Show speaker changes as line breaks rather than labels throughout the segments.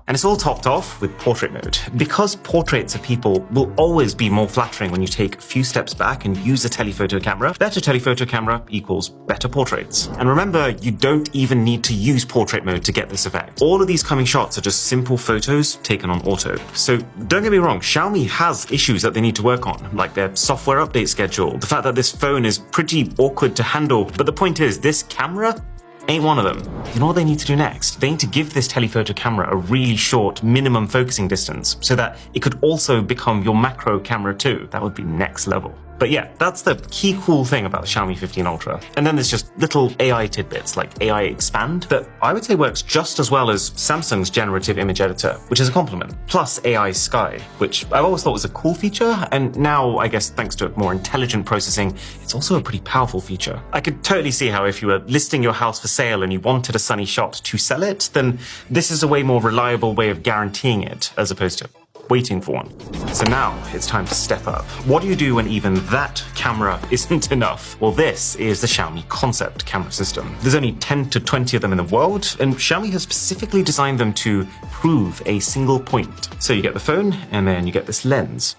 And it's all topped off with portrait mode. Because portraits of people will always be more flattering when you take a few steps back and use a telephoto camera, better telephoto camera equals better portraits. And remember, you don't even need to use portrait mode to get this effect. All of these coming shots are just simple photos taken on auto. So don't get me wrong, Xiaomi has issues that they need to work on, like their software update schedule, the fact that this phone is pretty awkward to handle, but the point is, this camera ain't one of them. You know what they need to do next? They need to give this telephoto camera a really short minimum focusing distance so that it could also become your macro camera too. That would be next level. But yeah, that's the key cool thing about the Xiaomi 15 Ultra. And then there's just little AI tidbits like AI Expand that I would say works just as well as Samsung's generative image editor, which is a compliment. Plus AI Sky, which I've always thought was a cool feature, and now I guess thanks to more intelligent processing, it's also a pretty powerful feature. I could totally see how if you were listing your house for sale and you wanted a sunny shot to sell it, then this is a way more reliable way of guaranteeing it as opposed to waiting for one. So now it's time to step up. What do you do when even that camera isn't enough? Well, this is the Xiaomi concept camera system. There's only 10 to 20 of them in the world, and Xiaomi has specifically designed them to prove a single point. So you get the phone, and then you get this lens.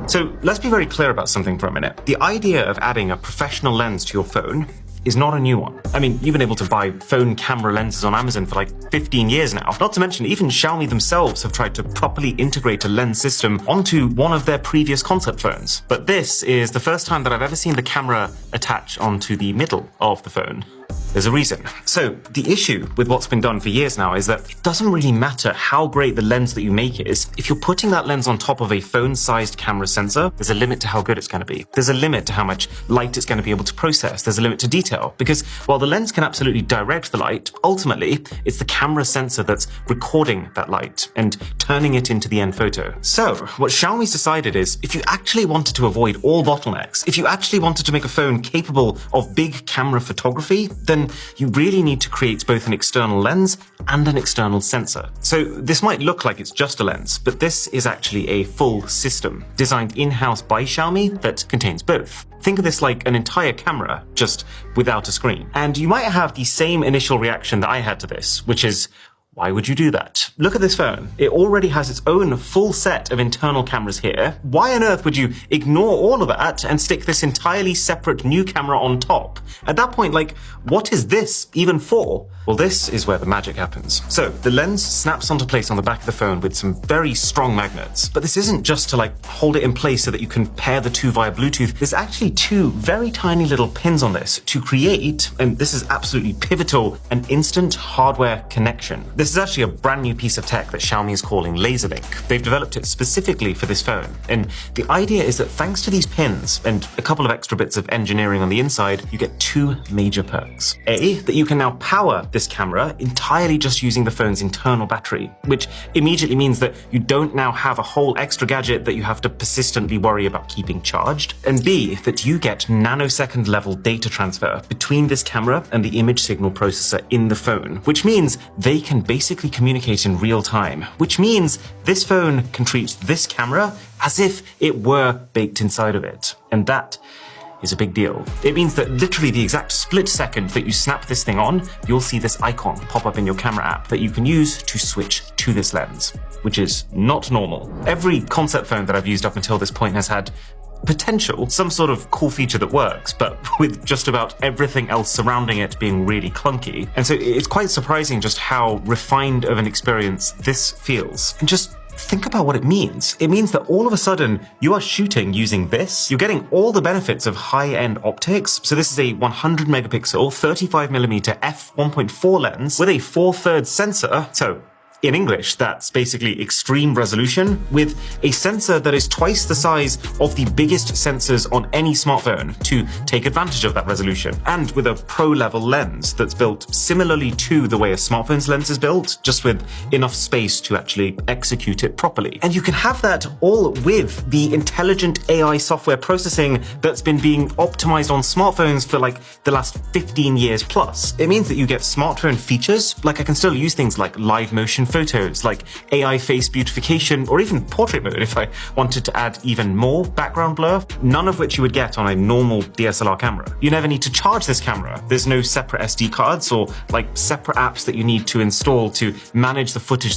So let's be very clear about something for a minute. The idea of adding a professional lens to your phone is not a new one. I mean, you've been able to buy phone camera lenses on Amazon for like 15 years now. Not to mention, even Xiaomi themselves have tried to properly integrate a lens system onto one of their previous concept phones. But this is the first time that I've ever seen the camera attach onto the middle of the phone. There's a reason. So the issue with what's been done for years now is that it doesn't really matter how great the lens that you make is. If you're putting that lens on top of a phone-sized camera sensor, there's a limit to how good it's going to be. There's a limit to how much light it's going to be able to process. There's a limit to detail. Because while the lens can absolutely direct the light, ultimately, it's the camera sensor that's recording that light and turning it into the end photo. So what Xiaomi's decided is, if you actually wanted to avoid all bottlenecks, if you actually wanted to make a phone capable of big camera photography, then you really need to create both an external lens and an external sensor. So this might look like it's just a lens, but this is actually a full system designed in-house by Xiaomi that contains both. Think of this like an entire camera, just without a screen. And you might have the same initial reaction that I had to this, which is, why would you do that? Look at this phone. It already has its own full set of internal cameras here. Why on earth would you ignore all of that and stick this entirely separate new camera on top? At that point, like, what is this even for? Well, this is where the magic happens. So the lens snaps onto place on the back of the phone with some very strong magnets. But this isn't just to like hold it in place so that you can pair the two via Bluetooth. There's actually two very tiny little pins on this to create, and this is absolutely pivotal, an instant hardware connection. This is actually a brand new piece of tech that Xiaomi is calling LaserLink. They've developed it specifically for this phone. And the idea is that thanks to these pins and a couple of extra bits of engineering on the inside, you get two major perks. A, that you can now power this camera entirely just using the phone's internal battery, which immediately means that you don't now have a whole extra gadget that you have to persistently worry about keeping charged. And B, that you get nanosecond level data transfer between this camera and the image signal processor in the phone, which means they can basically communicate in real time, which means this phone can treat this camera as if it were baked inside of it. And that is a big deal. It means that literally the exact split second that you snap this thing on, you'll see this icon pop up in your camera app that you can use to switch to this lens, which is not normal. Every concept phone that I've used up until this point has had potential, some sort of cool feature that works, but with just about everything else surrounding it being really clunky. And so it's quite surprising just how refined of an experience this feels. And just think about what it means. It means that all of a sudden you are shooting using this. You're getting all the benefits of high-end optics. So this is a 100 megapixel, 35mm f1.4 lens with a 4/3 sensor. So in English, that's basically extreme resolution with a sensor that is twice the size of the biggest sensors on any smartphone to take advantage of that resolution. And with a pro-level lens that's built similarly to the way a smartphone's lens is built, just with enough space to actually execute it properly. And you can have that all with the intelligent AI software processing that's been being optimized on smartphones for like the last 15 years plus. It means that you get smartphone features, like I can still use things like live motion photos like AI face beautification or even portrait mode if I wanted to add even more background blur, none of which you would get on a normal DSLR camera. You never need to charge this camera. There's no separate SD cards or like separate apps that you need to install to manage the footage